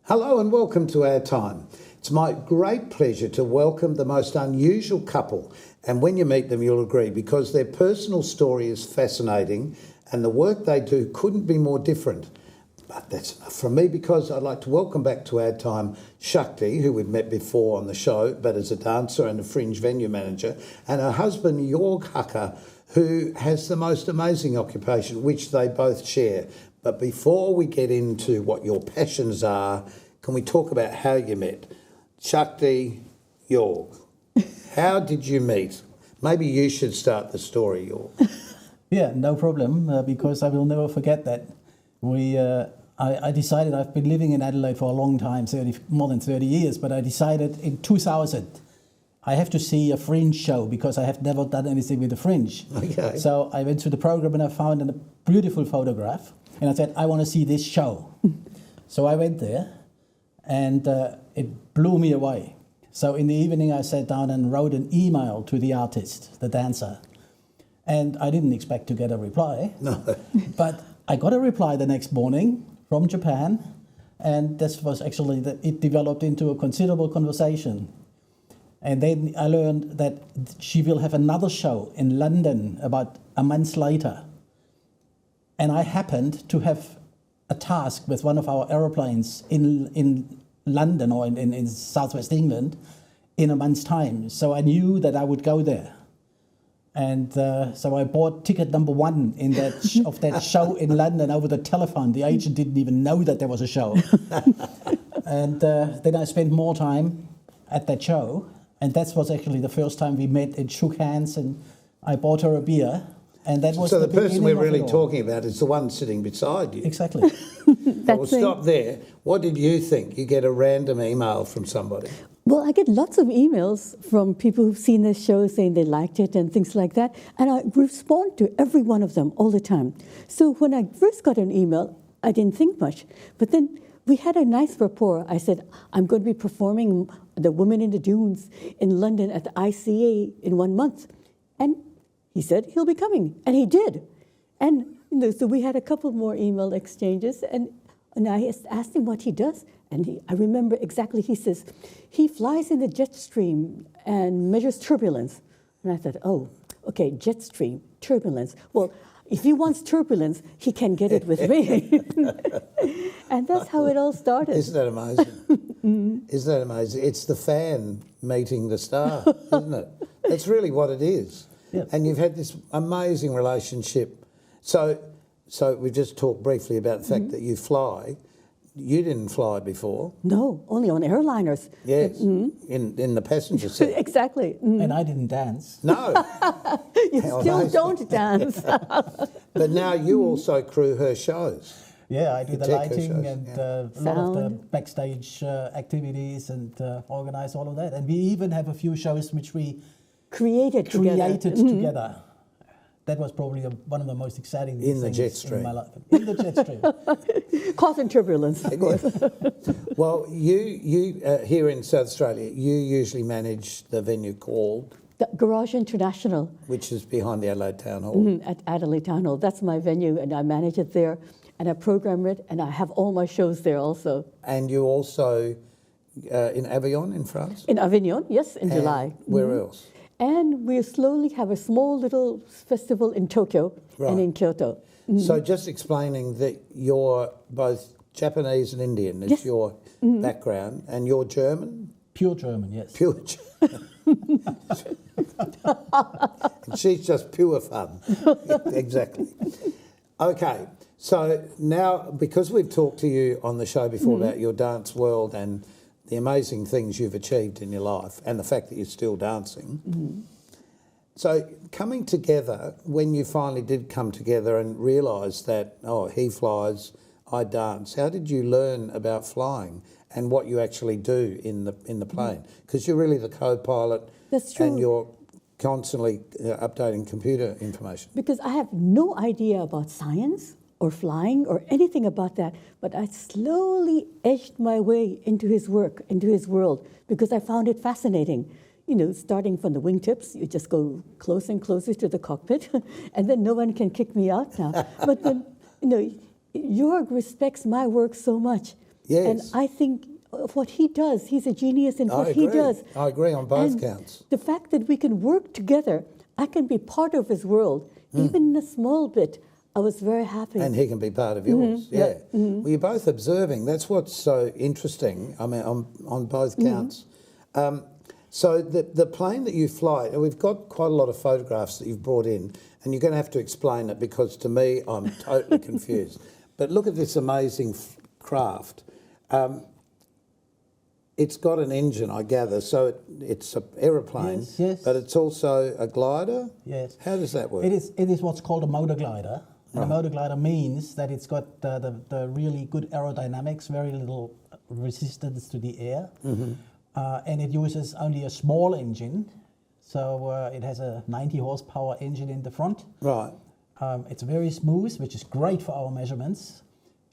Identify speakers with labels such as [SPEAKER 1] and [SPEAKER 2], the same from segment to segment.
[SPEAKER 1] Hello and welcome to Our Time. It's my great pleasure to welcome the most unusual couple, and when you meet them you'll agree, because their personal story is fascinating and the work they do couldn't be more different. But that's enough from me, because I'd like to welcome back to Our Time Shakti, who we've met before on the show, but as a dancer and a fringe venue manager, and her husband Jorg Hacker, who has the most amazing occupation, which they both share. But before we get into what your passions are, can we talk about how you met? Shakti, Jorg, how did you meet? Maybe you should start the story, Jorg.
[SPEAKER 2] Yeah, no problem, because I will never forget that. I decided, I've been living in Adelaide for a long time, more than 30 years, but I decided in 2000, I have to see a fringe show because I have never done anything with the fringe.
[SPEAKER 1] Okay.
[SPEAKER 2] So I went to the program and I found a beautiful photograph and I said, I want to see this show. So I went there and it blew me away. So in the evening I sat down and wrote an email to the artist, the dancer. And I didn't expect to get a reply.
[SPEAKER 1] No.
[SPEAKER 2] But I got a reply the next morning from Japan, and this was actually, it developed into a considerable conversation. And then I learned that she will have another show in London about a month later. And I happened to have a task with one of our aeroplanes in London or in southwest England in a month's time. So I knew that I would go there. And so I bought ticket number one in of that show in London over the telephone. The agent didn't even know that there was a show. And then I spent more time at that show. And that was actually the first time we met and shook hands, and I bought her a beer. And that was
[SPEAKER 1] so the person we're really
[SPEAKER 2] all.
[SPEAKER 1] talking about is the one sitting beside you.
[SPEAKER 2] Exactly.
[SPEAKER 1] We'll stop there. What did you think? You get a random email from somebody.
[SPEAKER 3] Well, I get lots of emails from people who've seen this show saying they liked it and things like that. And I respond to every one of them all the time. So when I first got an email, I didn't think much. But then we had a nice rapport. I said, I'm going to be performing The Woman in the Dunes in London at the ICA in 1 month. And he said he'll be coming. And he did. And so we had a couple more email exchanges. And I asked him what he does. And I remember exactly, he says, he flies in the jet stream and measures turbulence. And I thought, oh, okay, jet stream, turbulence. Well, if he wants turbulence, he can get it with me. And that's how it all started.
[SPEAKER 1] Isn't that amazing? Isn't that amazing? It's the fan meeting the star, isn't it? That's really what it is.
[SPEAKER 2] Yep.
[SPEAKER 1] And you've had this amazing relationship. So we just talked briefly about the fact that you fly. You didn't fly before.
[SPEAKER 3] No, only on airliners.
[SPEAKER 1] Yes, in the passenger seat.
[SPEAKER 3] Exactly.
[SPEAKER 2] And I didn't dance.
[SPEAKER 1] No.
[SPEAKER 3] You still don't dance.
[SPEAKER 1] But now you also crew her shows.
[SPEAKER 2] Yeah, I do the
[SPEAKER 1] tech
[SPEAKER 2] lighting
[SPEAKER 1] shows,
[SPEAKER 2] and
[SPEAKER 1] yeah.
[SPEAKER 2] a lot of the
[SPEAKER 3] Sound.
[SPEAKER 2] backstage activities and organize all of that. And we even have a few shows which we
[SPEAKER 3] Created
[SPEAKER 2] together. That was probably one of the most exciting
[SPEAKER 1] In the
[SPEAKER 2] things
[SPEAKER 1] jet stream.
[SPEAKER 2] in my life. In the jet stream.
[SPEAKER 3] Causing turbulence, of course.
[SPEAKER 1] Well, you here in South Australia, you usually manage the venue called,
[SPEAKER 3] The Garage International
[SPEAKER 1] which is behind the Adelaide Town Hall.
[SPEAKER 3] at Adelaide Town Hall. That's my venue, and I manage it there, and I program it, and I have all my shows there also.
[SPEAKER 1] And you also in Avignon in France?
[SPEAKER 3] In Avignon, yes, in
[SPEAKER 1] And
[SPEAKER 3] July.
[SPEAKER 1] where else?
[SPEAKER 3] And we slowly have a small little festival in Tokyo
[SPEAKER 1] Right.
[SPEAKER 3] and in Kyoto.
[SPEAKER 1] So just explaining that you're both Japanese and Indian is
[SPEAKER 3] Yes.
[SPEAKER 1] your background, and you're German?
[SPEAKER 2] Pure German, yes.
[SPEAKER 1] Pure German. And she's just pure fun. Exactly. Okay, so now, because we've talked to you on the show before about your dance world and the amazing things you've achieved in your life and the fact that you're still dancing. So coming together, when you finally did come together and realise that, oh, he flies, I dance, how did you learn about flying and what you actually do in the plane? Because you're really the co-pilot.
[SPEAKER 3] That's true.
[SPEAKER 1] And you're constantly updating computer information.
[SPEAKER 3] Because I have no idea about science or flying or anything about that, but I slowly edged my way into his work, into his world, because I found it fascinating. You know, starting from the wingtips, you just go closer and closer to the cockpit, and then no one can kick me out now. But then, you know, Jorg respects my work so much.
[SPEAKER 1] Yes.
[SPEAKER 3] And I think of what he does, he's a genius in what he does.
[SPEAKER 1] I agree on both
[SPEAKER 3] And
[SPEAKER 1] counts.
[SPEAKER 3] the fact that we can work together, I can be part of his world, even in a small bit. I was very happy.
[SPEAKER 1] And he can be part of yours, yeah. Well, you're both observing. That's what's so interesting, I mean, on both counts. So the plane that you fly, and we've got quite a lot of photographs that you've brought in, and you're going to have to explain it because to me, I'm totally confused. But look at this amazing craft. It's got an engine, I gather, so it's an aeroplane,
[SPEAKER 2] yes.
[SPEAKER 1] but it's also a glider?
[SPEAKER 2] Yes.
[SPEAKER 1] How does that work?
[SPEAKER 2] It is what's called a motor glider. And a motor glider means that it's got the really good aerodynamics, very little resistance to the air. And it uses only a small engine. So it has a 90 horsepower engine in the front.
[SPEAKER 1] Right.
[SPEAKER 2] It's very smooth, which is great for our measurements.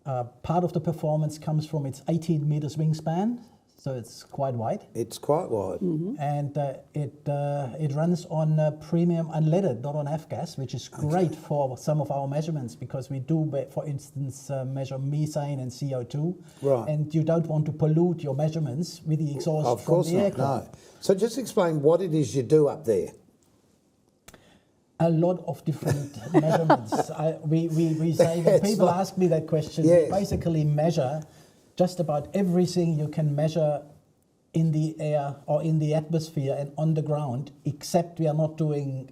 [SPEAKER 2] Part of the performance comes from its 18 meters wingspan. So it's quite wide.
[SPEAKER 1] It's quite wide.
[SPEAKER 2] And it runs on premium unleaded, not on F-gas, which is great for some of our measurements because we do, for instance, measure methane and CO2.
[SPEAKER 1] Right.
[SPEAKER 2] And you don't want to pollute your measurements with the exhaust
[SPEAKER 1] Of
[SPEAKER 2] from
[SPEAKER 1] course
[SPEAKER 2] the
[SPEAKER 1] not,
[SPEAKER 2] aircraft.
[SPEAKER 1] no. So just explain what it is you do up there.
[SPEAKER 2] A lot of different measurements. We say, when people ask me that question, we basically measure just about everything you can measure in the air or in the atmosphere and on the ground, except we are not doing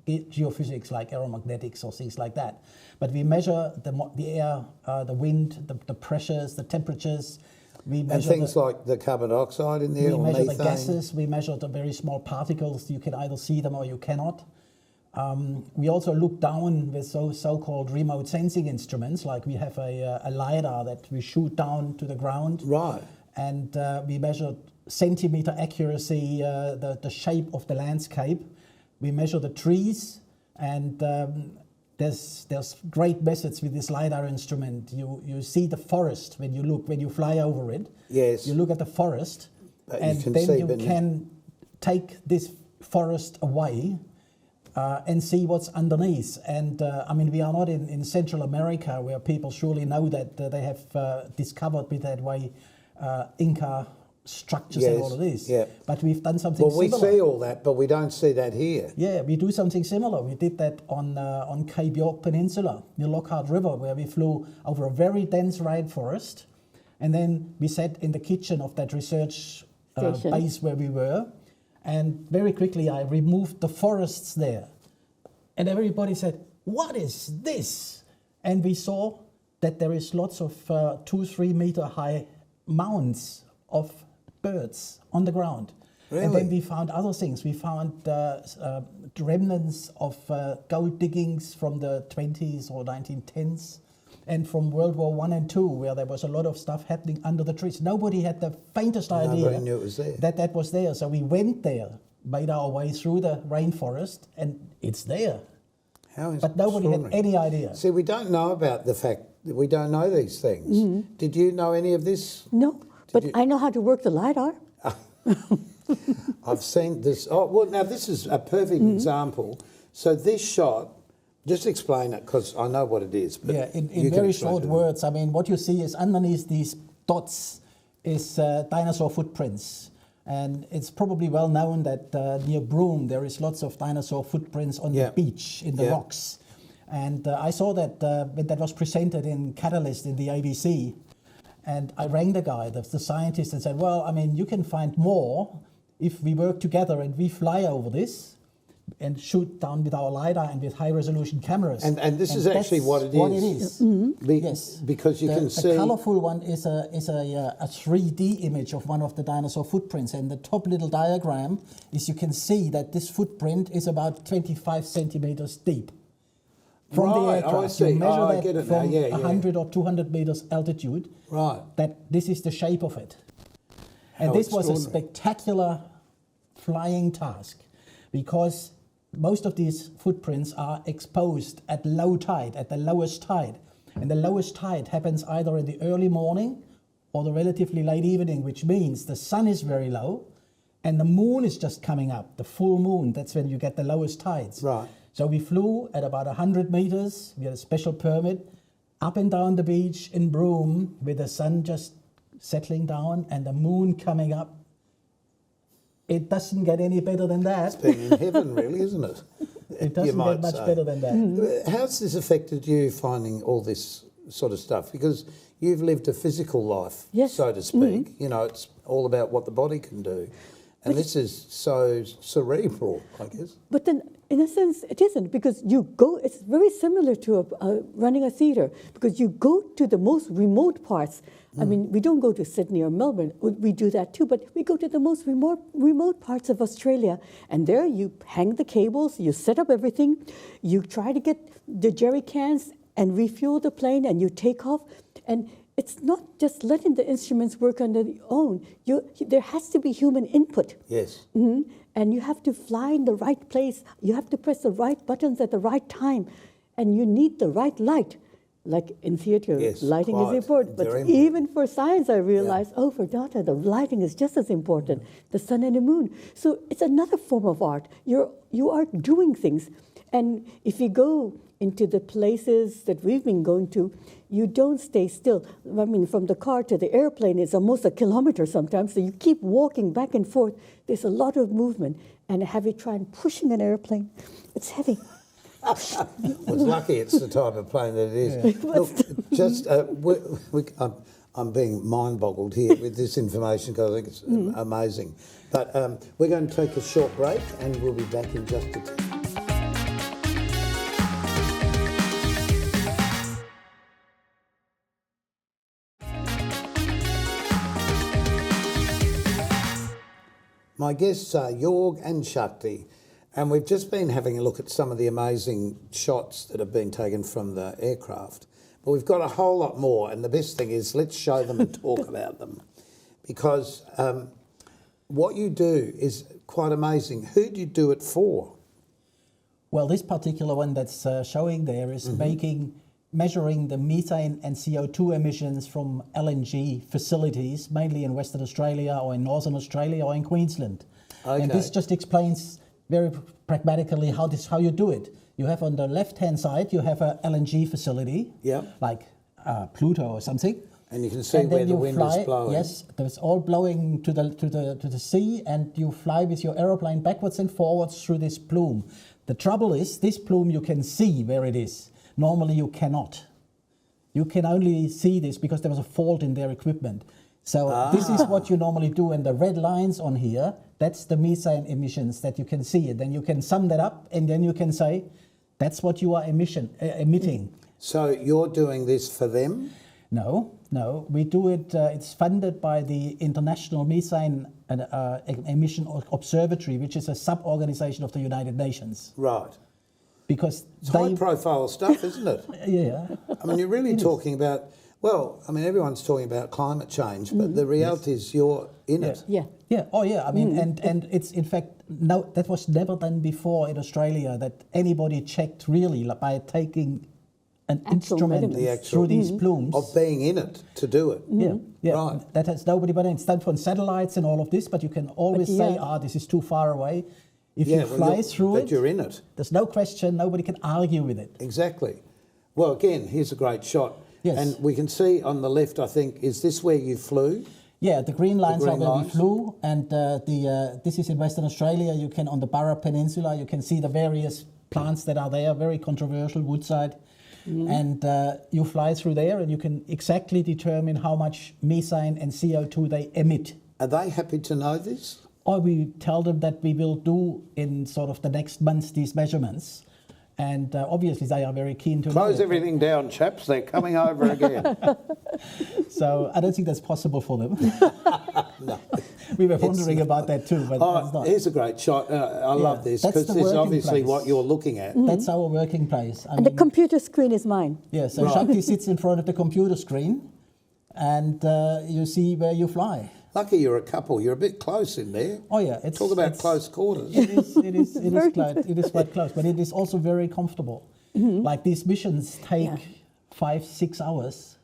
[SPEAKER 2] geophysics like aeromagnetics or things like that. But we measure the air, the wind, the pressures, the temperatures. We measure
[SPEAKER 1] and things like the carbon dioxide in there,
[SPEAKER 2] we
[SPEAKER 1] or
[SPEAKER 2] measure
[SPEAKER 1] methane.
[SPEAKER 2] the gases, we measure the very small particles. You can either see them or you cannot. We also look down with so-called remote sensing instruments, like we have a LiDAR that we shoot down to the ground.
[SPEAKER 1] Right.
[SPEAKER 2] And we measure centimeter accuracy, the shape of the landscape. We measure the trees, and there's great methods with this LiDAR instrument. You see the forest when you fly over it.
[SPEAKER 1] Yes.
[SPEAKER 2] You look at the forest,
[SPEAKER 1] But
[SPEAKER 2] and then you can take this forest away and see what's underneath. And I mean, we are not in Central America, where people surely know that they have discovered with that way Inca structures and all of this.
[SPEAKER 1] Yeah.
[SPEAKER 2] But we've done something
[SPEAKER 1] Well, we
[SPEAKER 2] similar.
[SPEAKER 1] see all that, but we don't see that here.
[SPEAKER 2] Yeah, we do something similar. We did that on Cape York Peninsula, near Lockhart River, where we flew over a very dense rainforest. And then we sat in the kitchen of that research base where we were. And very quickly I removed the forests there. And everybody said, "What is this?" And we saw that there is lots of 2-3 meter high mounds of birds on the ground.
[SPEAKER 1] Really?
[SPEAKER 2] And then we found other things. We found remnants of gold diggings from the 20s or 1910s. And from World War I and II, where there was a lot of stuff happening under the trees. Nobody had the faintest idea
[SPEAKER 1] Nobody knew it was there.
[SPEAKER 2] that was there. So we went there, made our way through the rainforest, and it's there.
[SPEAKER 1] How
[SPEAKER 2] But nobody had
[SPEAKER 1] extraordinary.
[SPEAKER 2] any idea.
[SPEAKER 1] See, we don't know about the fact that we don't know these things. Did you know any of this?
[SPEAKER 3] No, but I know how to work the LiDAR.
[SPEAKER 1] I've seen this. Oh, well, now this is a perfect example. So this shot, just explain it, because I know what it is. But
[SPEAKER 2] Yeah,
[SPEAKER 1] you
[SPEAKER 2] in
[SPEAKER 1] can
[SPEAKER 2] very
[SPEAKER 1] explain
[SPEAKER 2] short
[SPEAKER 1] it.
[SPEAKER 2] words, I mean, what you see is underneath these dots is dinosaur footprints. And it's probably well known that near Broome there is lots of dinosaur footprints on the beach, in the rocks. And I saw that when that was presented in Catalyst in the ABC. And I rang the guy, the scientist, and said, well, I mean, you can find more if we work together and we fly over this and shoot down with our LiDAR and with high-resolution cameras.
[SPEAKER 1] And this is actually
[SPEAKER 2] that's
[SPEAKER 1] what it is.
[SPEAKER 2] What it is. Yes.
[SPEAKER 1] Because you can see...
[SPEAKER 2] The colourful one is a 3D image of one of the dinosaur footprints. And the top little diagram is you can see that this footprint is about 25 centimetres deep. From the aircraft,
[SPEAKER 1] I see.
[SPEAKER 2] you measure
[SPEAKER 1] I
[SPEAKER 2] that
[SPEAKER 1] get it now.
[SPEAKER 2] from
[SPEAKER 1] Yeah, yeah.
[SPEAKER 2] 100 or 200 metres altitude.
[SPEAKER 1] Right.
[SPEAKER 2] That this is the shape of it. And
[SPEAKER 1] How
[SPEAKER 2] this was a
[SPEAKER 1] extraordinary.
[SPEAKER 2] spectacular flying task, because most of these footprints are exposed at low tide, at the lowest tide. And the lowest tide happens either in the early morning or the relatively late evening, which means the sun is very low and the moon is just coming up, the full moon. That's when you get the lowest tides.
[SPEAKER 1] Right.
[SPEAKER 2] So we flew at about 100 meters. We had a special permit up and down the beach in Broome with the sun just settling down and the moon coming up. It doesn't get any better than that.
[SPEAKER 1] It's been in heaven, really, isn't it?
[SPEAKER 2] It doesn't get much better than that.
[SPEAKER 1] How's this affected you, finding all this sort of stuff? Because you've lived a physical life,
[SPEAKER 3] Yes.
[SPEAKER 1] so to speak. You know, it's all about what the body can do. And this is so cerebral, I guess.
[SPEAKER 3] But then, in a sense, it isn't, because you go, it's very similar to running a theatre, because you go to the most remote parts. I mean, we don't go to Sydney or Melbourne. We do that too, but we go to the most remote parts of Australia. And there you hang the cables, you set up everything, you try to get the jerry cans and refuel the plane, and you take off. And it's not just letting the instruments work on their own. There has to be human input.
[SPEAKER 1] Yes.
[SPEAKER 3] And you have to fly in the right place. You have to press the right buttons at the right time. And you need the right light. Like in theatre,
[SPEAKER 1] Yes,
[SPEAKER 3] lighting
[SPEAKER 1] quite.
[SPEAKER 3] is important. But
[SPEAKER 1] Very important.
[SPEAKER 3] even for science, I realized, for data, the lighting is just as important. The sun and the moon. So it's another form of art. You are doing things. And if you go into the places that we've been going to, you don't stay still. I mean, from the car to the airplane is almost a kilometer sometimes. So you keep walking back and forth. There's a lot of movement. And have you tried pushing an airplane? It's heavy.
[SPEAKER 1] Well, it's lucky it's the type of plane that it is. Look, just I'm being mind-boggled here with this information because I think it's amazing. But we're going to take a short break and we'll be back in just a minute. My guests are Jorg and Shakti, and we've just been having a look at some of the amazing shots that have been taken from the aircraft. But we've got a whole lot more, and the best thing is let's show them and talk about them. Because what you do is quite amazing. Who do you do it for?
[SPEAKER 2] Well, this particular one that's showing there is measuring the methane and CO2 emissions from LNG facilities, mainly in Western Australia or in Northern Australia or in Queensland.
[SPEAKER 1] Okay.
[SPEAKER 2] And this just explains very pragmatically how you do it. You have on the left-hand side, you have a LNG facility, like Pluto or something.
[SPEAKER 1] And you can see where the wind is blowing.
[SPEAKER 2] Yes, it's all blowing to the sea, and you fly with your aeroplane backwards and forwards through this plume. The trouble is, this plume you can see where it is. Normally you cannot. You can only see this because there was a fault in their equipment. So this is what you normally do, and the red lines on here, that's the methane emissions that you can see. And then you can sum that up, and then you can say, that's what you are emitting.
[SPEAKER 1] So you're doing this for them?
[SPEAKER 2] No, we do it, it's funded by the International Methane Emission Observatory, which is a sub-organization of the United Nations.
[SPEAKER 1] Right.
[SPEAKER 2] Because
[SPEAKER 1] it's high-profile stuff, isn't it?
[SPEAKER 2] Yeah.
[SPEAKER 1] I mean, you're really talking about, well, I mean, everyone's talking about climate change, but the reality is you're in it.
[SPEAKER 3] Yeah.
[SPEAKER 2] Yeah. Oh, yeah. I mean, and it's in fact, no, that was never done before in Australia, that anybody checked really by taking an instrument through these plumes.
[SPEAKER 1] Of being in it to do it.
[SPEAKER 2] Yeah.
[SPEAKER 1] Right.
[SPEAKER 2] That has nobody, but it's done from satellites and all of this, but you can always say, this is too far away. If you fly through it,
[SPEAKER 1] you're in it.
[SPEAKER 2] There's no question, nobody can argue with it.
[SPEAKER 1] Exactly. Well, again, here's a great shot.
[SPEAKER 2] Yes.
[SPEAKER 1] And we can see on the left, I think, is this where you flew?
[SPEAKER 2] Yeah, the green lines are where we flew, and this is in Western Australia. You can, on the Burrup Peninsula, you can see the various plants that are there, very controversial, Woodside. And you fly through there and you can exactly determine how much methane and CO2 they emit.
[SPEAKER 1] Are they happy to know this?
[SPEAKER 2] Or we tell them that we will do in sort of the next months these measurements. And obviously they are very keen to
[SPEAKER 1] Close everything down, chaps. They're coming over again.
[SPEAKER 2] So I don't think that's possible for them.
[SPEAKER 1] No.
[SPEAKER 2] We were wondering about that too, but it's not.
[SPEAKER 1] Here's a great shot. I love this because this is obviously what you're looking at.
[SPEAKER 2] That's our working place.
[SPEAKER 3] And the computer screen is mine.
[SPEAKER 2] Yeah, so Shakti sits in front of the computer screen and you see where you fly.
[SPEAKER 1] Lucky you're a couple. You're a bit close in there.
[SPEAKER 2] Oh yeah,
[SPEAKER 1] talk about close quarters.
[SPEAKER 2] It is quite close, but it is also very comfortable. Like these missions take 5-6 hours.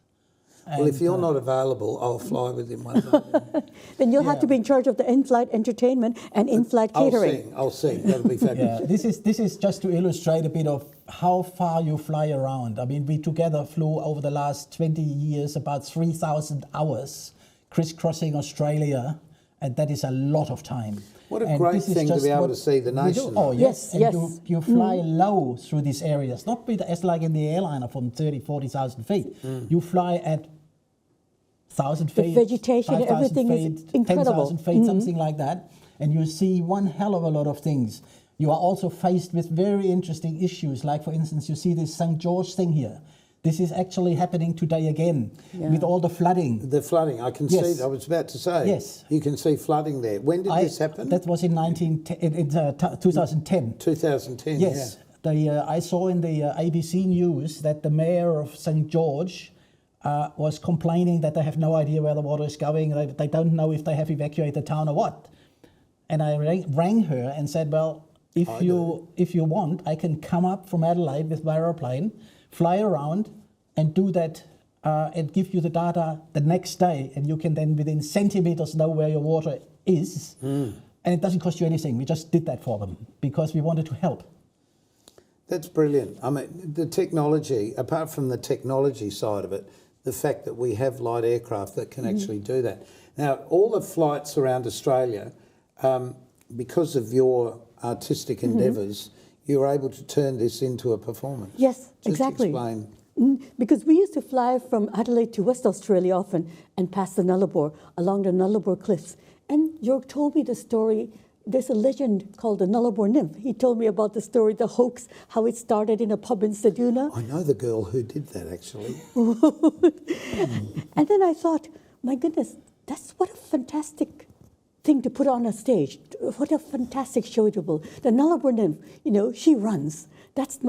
[SPEAKER 1] Well, if you're not available, I'll fly with him one day.
[SPEAKER 3] Then you'll have to be in charge of the in-flight entertainment and in-flight catering.
[SPEAKER 1] I'll sing. That'll be fabulous.
[SPEAKER 2] Yeah, this is just to illustrate a bit of how far you fly around. I mean, we together flew over the last 20 years about 3,000 hours crisscrossing Australia, and that is a lot of time.
[SPEAKER 1] What a great thing to be able to see the nation.
[SPEAKER 2] Oh, yes.
[SPEAKER 3] Yes,
[SPEAKER 2] And
[SPEAKER 3] yes.
[SPEAKER 2] you fly low through these areas, not as like in the airliner from 30, 40,000 feet. You fly at 1,000 feet,
[SPEAKER 3] vegetation,
[SPEAKER 2] 5,000
[SPEAKER 3] everything is
[SPEAKER 2] feet,
[SPEAKER 3] incredible.
[SPEAKER 2] 10,000 feet, something like that. And you see one hell of a lot of things. You are also faced with very interesting issues. Like, for instance, you see this St. George thing here. This is actually happening today again with all the flooding.
[SPEAKER 1] The flooding, I can see, I was about to say.
[SPEAKER 2] Yes.
[SPEAKER 1] You can see flooding there. When did this happen?
[SPEAKER 2] That was in 2010.
[SPEAKER 1] 2010,
[SPEAKER 2] Yes. I saw in the ABC News that the mayor of St. George was complaining that they have no idea where the water is going. They don't know if they have evacuated the town or what. And I rang her and said, well, if you want, I can come up from Adelaide with my aeroplane, fly around and do that and give you the data the next day, and you can then within centimeters know where your water is. And it doesn't cost you anything. We just did that for them because we wanted to help.
[SPEAKER 1] That's brilliant. I mean, the technology, apart from the technology side of it, the fact that we have light aircraft that can actually do that. Now, all the flights around Australia, because of your artistic endeavours, you're able to turn this into a performance.
[SPEAKER 3] Yes,
[SPEAKER 1] Just
[SPEAKER 3] exactly.
[SPEAKER 1] Explain.
[SPEAKER 3] Because we used to fly from Adelaide to West Australia often and past the Nullarbor, along the Nullarbor cliffs. And Jorg told me the story. There's a legend called the Nullarbor nymph. He told me about the story, the hoax, how it started in a pub in Seduna.
[SPEAKER 1] I know the girl who did that, actually.
[SPEAKER 3] And then I thought, my goodness, that's what a fantastic thing to put on a stage. What a fantastic show it will. The Nullarbor nymph, she runs. That's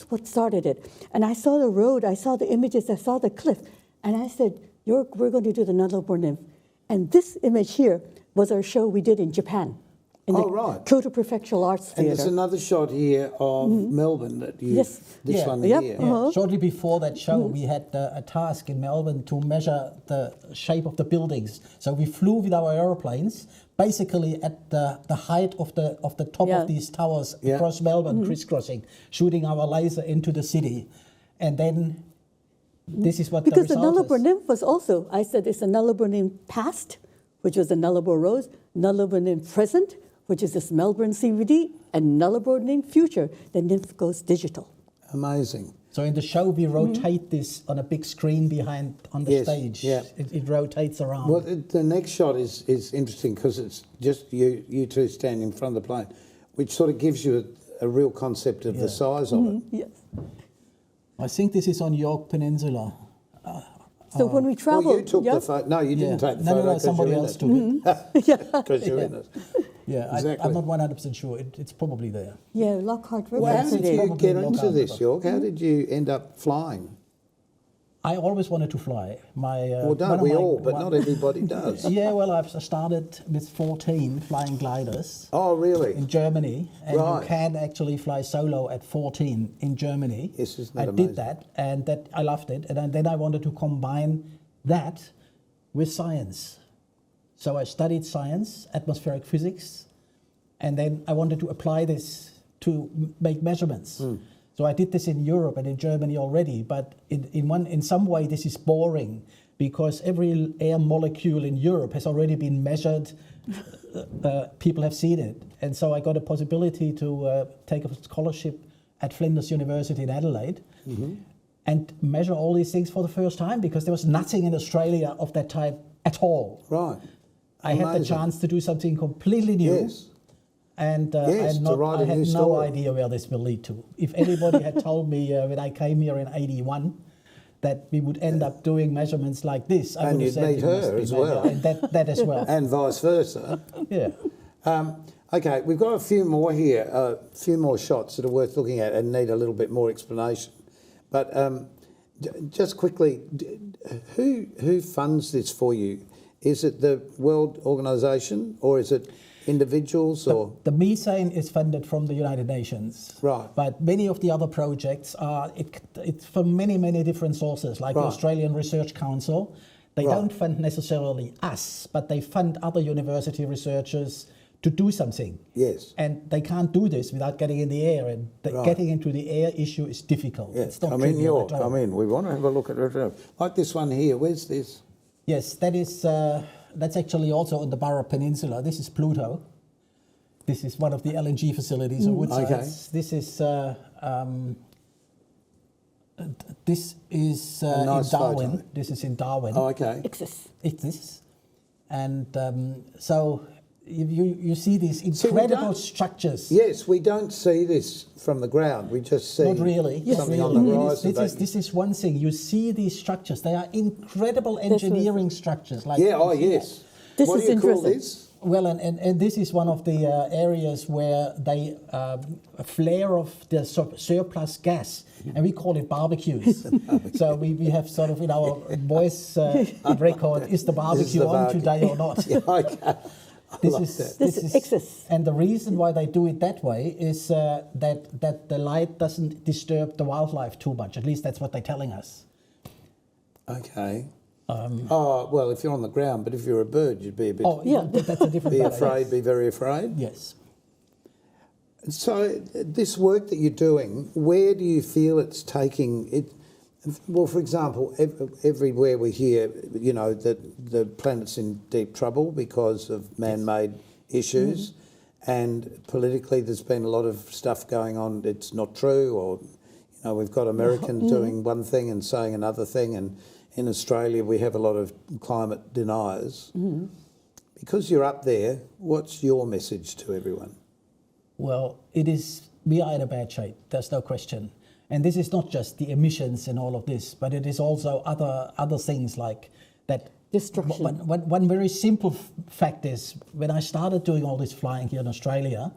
[SPEAKER 3] what started it. And I saw the road, I saw the images, I saw the cliff. And I said, Jorg, we're going to do the Nullarbor nymph. And this image here was our show we did in Japan. In the Kyoto Prefectural Arts Theatre.
[SPEAKER 1] And there's another shot here of Melbourne that you.
[SPEAKER 3] Yes.
[SPEAKER 1] This one
[SPEAKER 3] Yep.
[SPEAKER 1] here.
[SPEAKER 2] Yeah. Shortly before that show, we had a task in Melbourne to measure the shape of the buildings. So we flew with our aeroplanes, basically at the height of the top of these towers across Melbourne, crisscrossing, shooting our laser into the city, and then this is what
[SPEAKER 3] because
[SPEAKER 2] the result
[SPEAKER 3] Nullarbor
[SPEAKER 2] is.
[SPEAKER 3] nymph was also, I said, it's a Nullarbor nymph past, which was the Nullarbor rose, Nullarbor nymph present, which is this Melbourne CBD, and Nullarbor nymph future. The nymph goes digital.
[SPEAKER 1] Amazing.
[SPEAKER 2] So in the show, we rotate this on a big screen behind on the stage.
[SPEAKER 1] Yeah.
[SPEAKER 2] It rotates around.
[SPEAKER 1] Well, the next shot is interesting because it's just you two standing in front of the plane, which sort of gives you a real concept of the size of it.
[SPEAKER 3] Yes.
[SPEAKER 2] I think this is on York Peninsula.
[SPEAKER 3] So when we travel,
[SPEAKER 1] Well, you took the photo. No, you didn't take the photo.
[SPEAKER 2] No, somebody else took it.
[SPEAKER 1] Because you're in it.
[SPEAKER 2] Yeah,
[SPEAKER 1] Exactly.
[SPEAKER 2] I'm not 100% sure. It's probably there.
[SPEAKER 3] Yeah, Lockhart River.
[SPEAKER 1] Well, how did
[SPEAKER 3] today.
[SPEAKER 1] you
[SPEAKER 2] Probably
[SPEAKER 1] get
[SPEAKER 2] look
[SPEAKER 1] into
[SPEAKER 2] out
[SPEAKER 1] this,
[SPEAKER 2] of
[SPEAKER 1] Jorg? How did you end up flying?
[SPEAKER 2] I always wanted to fly.
[SPEAKER 1] Well, don't we all? But not everybody does.
[SPEAKER 2] Yeah, well, I've started with 14 flying gliders
[SPEAKER 1] Oh, really?
[SPEAKER 2] in Germany, and
[SPEAKER 1] Right.
[SPEAKER 2] you can actually fly solo at 14 in Germany.
[SPEAKER 1] Yes, isn't
[SPEAKER 2] I
[SPEAKER 1] that
[SPEAKER 2] did
[SPEAKER 1] amazing?
[SPEAKER 2] that, and that I loved it, and then I wanted to combine that with science. So I studied science, atmospheric physics, and then I wanted to apply this to make measurements. So I did this in Europe and in Germany already, but in some way this is boring because every air molecule in Europe has already been measured. People have seen it. And so I got a possibility to take a scholarship at Flinders University in Adelaide and measure all these things for the first time because there was nothing in Australia of that type at all.
[SPEAKER 1] Right.
[SPEAKER 2] I had the
[SPEAKER 1] Amazing.
[SPEAKER 2] chance to do something completely new.
[SPEAKER 1] Yes.
[SPEAKER 2] And
[SPEAKER 1] Yes, to write
[SPEAKER 2] I
[SPEAKER 1] a
[SPEAKER 2] had
[SPEAKER 1] new
[SPEAKER 2] no
[SPEAKER 1] story.
[SPEAKER 2] idea where this will lead to. If anybody had told me when I came here in '81 that we would end up doing measurements like this, I
[SPEAKER 1] And
[SPEAKER 2] would have
[SPEAKER 1] you'd
[SPEAKER 2] said
[SPEAKER 1] meet
[SPEAKER 2] you must
[SPEAKER 1] her
[SPEAKER 2] be
[SPEAKER 1] as
[SPEAKER 2] mad.
[SPEAKER 1] well.
[SPEAKER 2] And that as well.
[SPEAKER 1] And vice versa.
[SPEAKER 2] Yeah.
[SPEAKER 1] Okay, we've got a few more here, a few more shots that are worth looking at and need a little bit more explanation. But just quickly, who funds this for you? Is it the World Organisation or is it individuals or?
[SPEAKER 2] The methane is funded from the United Nations.
[SPEAKER 1] Right.
[SPEAKER 2] But many of the other projects are it's from many different sources, like the
[SPEAKER 1] Right.
[SPEAKER 2] Australian Research Council. They
[SPEAKER 1] Right.
[SPEAKER 2] don't fund necessarily us, but they fund other university researchers to do something.
[SPEAKER 1] Yes.
[SPEAKER 2] And they can't do this without getting in the air, and getting into the air issue is difficult.
[SPEAKER 1] Yes.
[SPEAKER 2] It's not
[SPEAKER 1] Come in,
[SPEAKER 2] trivial
[SPEAKER 1] Jorg.
[SPEAKER 2] at all.
[SPEAKER 1] Come in. We want to have a look at it. Like this one here. Where's this?
[SPEAKER 2] Yes, that is that's actually also on the Barrow Peninsula. This is Pluto. This is one of the LNG facilities on Woodsides.
[SPEAKER 1] Okay.
[SPEAKER 2] This is
[SPEAKER 1] nice
[SPEAKER 2] in Darwin.
[SPEAKER 1] photo.
[SPEAKER 2] This is in Darwin.
[SPEAKER 1] Oh, okay.
[SPEAKER 2] Ichthys. And so you see these incredible structures.
[SPEAKER 1] Yes, we don't see this from the ground. We just see
[SPEAKER 2] Not really.
[SPEAKER 1] something on the horizon.
[SPEAKER 2] This is one thing. You see these structures. They are incredible engineering structures. Like
[SPEAKER 1] yes.
[SPEAKER 3] This
[SPEAKER 1] What
[SPEAKER 3] is
[SPEAKER 1] do you call
[SPEAKER 3] interesting.
[SPEAKER 1] this?
[SPEAKER 2] Well, and this is one of the areas where they flare off the surplus gas, and we call it barbecues. So we have sort of in our voice record, is the barbecue on today or not?
[SPEAKER 1] Yeah, okay.
[SPEAKER 3] This is Ichthys.
[SPEAKER 2] And the reason why they do it that way is that the light doesn't disturb the wildlife too much. At least that's what they're telling us.
[SPEAKER 1] Okay. Well, if you're on the ground, but if you're a bird, you'd be a bit...
[SPEAKER 2] Oh, yeah, that's a different
[SPEAKER 1] be
[SPEAKER 2] matter,
[SPEAKER 1] afraid,
[SPEAKER 2] yes.
[SPEAKER 1] be very afraid.
[SPEAKER 2] Yes.
[SPEAKER 1] So this work that you're doing, where do you feel it's taking it? Well, for example, everywhere we hear, you know, that the planet's in deep trouble because of man-made issues, and politically there's been a lot of stuff going on that's not true, or, you know, we've got Americans doing one thing and saying another thing, and in Australia we have a lot of climate deniers. Because you're up there, what's your message to everyone?
[SPEAKER 2] Well, we are in a bad shape, there's no question. And this is not just the emissions and all of this, but it is also other things like that.
[SPEAKER 3] Destruction.
[SPEAKER 2] One very simple fact is, when I started doing all this flying here in Australia,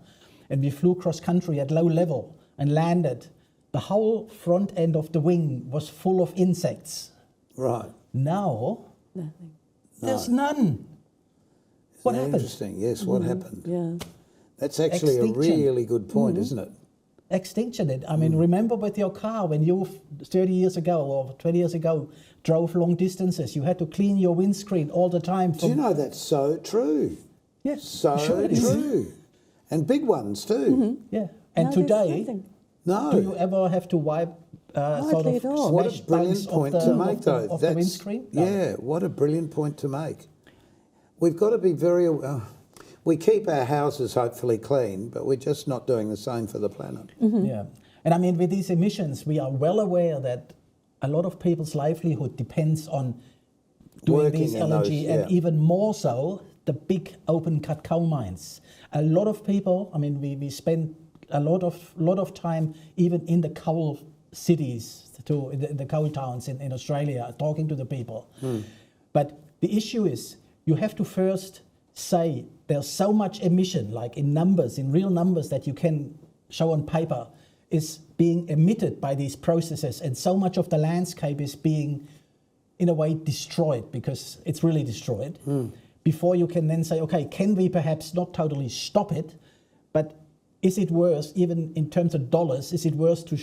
[SPEAKER 2] and we flew cross country at low level and landed, the whole front end of the wing was full of insects.
[SPEAKER 1] Right.
[SPEAKER 2] Now,
[SPEAKER 3] Nothing.
[SPEAKER 2] there's none. What happened?
[SPEAKER 1] Interesting, yes, what happened?
[SPEAKER 3] Yeah.
[SPEAKER 1] That's actually
[SPEAKER 2] Extinction.
[SPEAKER 1] a really good point, isn't it?
[SPEAKER 2] Extinction. I mean, remember with your car when you 30 years ago or 20 years ago drove long distances, you had to clean your windscreen all the time.
[SPEAKER 1] Do you know that's so true?
[SPEAKER 2] Yes,
[SPEAKER 1] So
[SPEAKER 2] sure it is.
[SPEAKER 1] true. And big ones too.
[SPEAKER 2] Yeah. And
[SPEAKER 3] No, there's
[SPEAKER 2] today,
[SPEAKER 3] nothing.
[SPEAKER 1] No.
[SPEAKER 2] do you ever have to wipe sort
[SPEAKER 3] Hardly
[SPEAKER 2] of
[SPEAKER 3] at all.
[SPEAKER 1] What a
[SPEAKER 2] smash
[SPEAKER 1] brilliant
[SPEAKER 2] bunks
[SPEAKER 1] point
[SPEAKER 2] of
[SPEAKER 1] to make, though.
[SPEAKER 2] of the windscreen? No.
[SPEAKER 1] Yeah, what a brilliant point to make. We've got to be very... we keep our houses hopefully clean, but we're just not doing the same for the planet.
[SPEAKER 2] Yeah. And I mean, with these emissions, we are well aware that a lot of people's livelihood depends on doing
[SPEAKER 1] Working
[SPEAKER 2] these
[SPEAKER 1] in
[SPEAKER 2] LNG,
[SPEAKER 1] those,
[SPEAKER 2] and even more so, the big open-cut coal mines. A lot of people, I mean, we spend a lot of time even in the coal cities, the coal towns in Australia, talking to the people. But the issue is, you have to first say there's so much emission, like in numbers, in real numbers that you can show on paper, is being emitted by these processes, and so much of the landscape is being, in a way, destroyed, because it's really destroyed, before you can then say, okay, can we perhaps not totally stop it, but is it worth, even in terms of dollars, is it worth to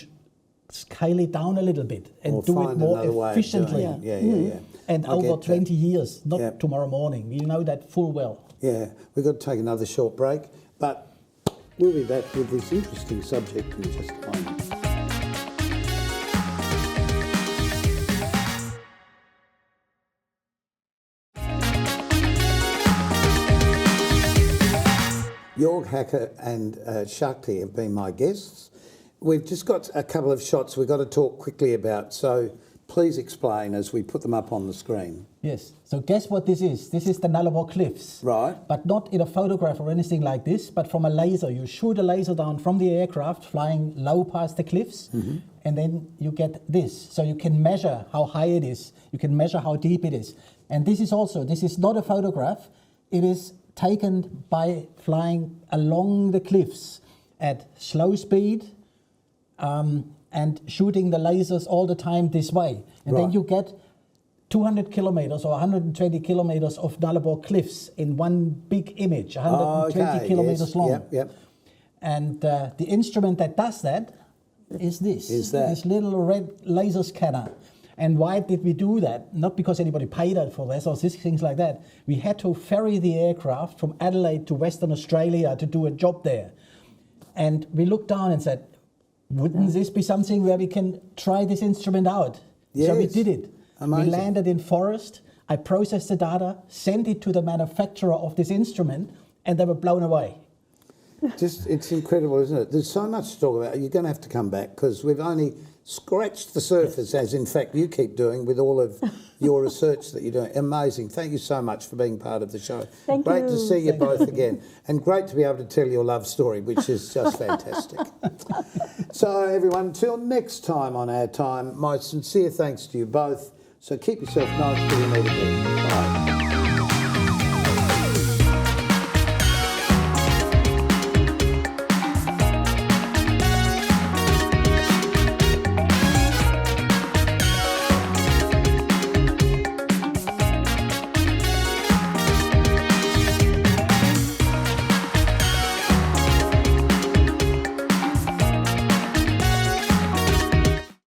[SPEAKER 2] scale it down a little bit and
[SPEAKER 1] Or
[SPEAKER 2] do it
[SPEAKER 1] find
[SPEAKER 2] more
[SPEAKER 1] another way of doing
[SPEAKER 2] efficiently?
[SPEAKER 1] it. Yeah.
[SPEAKER 2] And
[SPEAKER 1] I
[SPEAKER 2] over
[SPEAKER 1] get that.
[SPEAKER 2] 20 years, not
[SPEAKER 1] Yeah.
[SPEAKER 2] tomorrow morning. You know that full well.
[SPEAKER 1] Yeah, we've got to take another short break, but we'll be back with this interesting subject in just a moment. Jorg, Hacker and Shakti have been my guests. We've just got a couple of shots we've got to talk quickly about, so please explain as we put them up on the screen.
[SPEAKER 2] Yes. So guess what this is? This is the Nullarbor Cliffs.
[SPEAKER 1] Right.
[SPEAKER 2] But not in a photograph or anything like this, but from a laser. You shoot a laser down from the aircraft, flying low past the cliffs, and then you get this. So you can measure how high it is. You can measure how deep it is. And this is not a photograph. It is taken by flying along the cliffs at slow speed, and shooting the lasers all the time this way. And then you get 200 kilometers or 120 kilometers of Nullarbor Cliffs in one big image, 120 kilometers long.
[SPEAKER 1] Yep.
[SPEAKER 2] And the instrument that does that is this.
[SPEAKER 1] Is that?
[SPEAKER 2] This little red laser scanner. And why did we do that? Not because anybody paid us for this or things like that. We had to ferry the aircraft from Adelaide to Western Australia to do a job there. And we looked down and said, wouldn't this be something where we can try this instrument out?
[SPEAKER 1] Yes.
[SPEAKER 2] So we did it.
[SPEAKER 1] Amazing.
[SPEAKER 2] We landed in Forest. I processed the data, sent it to the manufacturer of this instrument, and they were blown away.
[SPEAKER 1] It's incredible, isn't it? There's so much to talk about. You're going to have to come back because we've only scratched the surface, as in fact you keep doing with all of your research that you're doing. Amazing. Thank you so much for being part of the show. Great to see you both again. And great to be able to tell your love story, which is just fantastic. So everyone, until next time on Our Time, my sincere thanks to you both. So keep yourself nice till you meet again. Bye.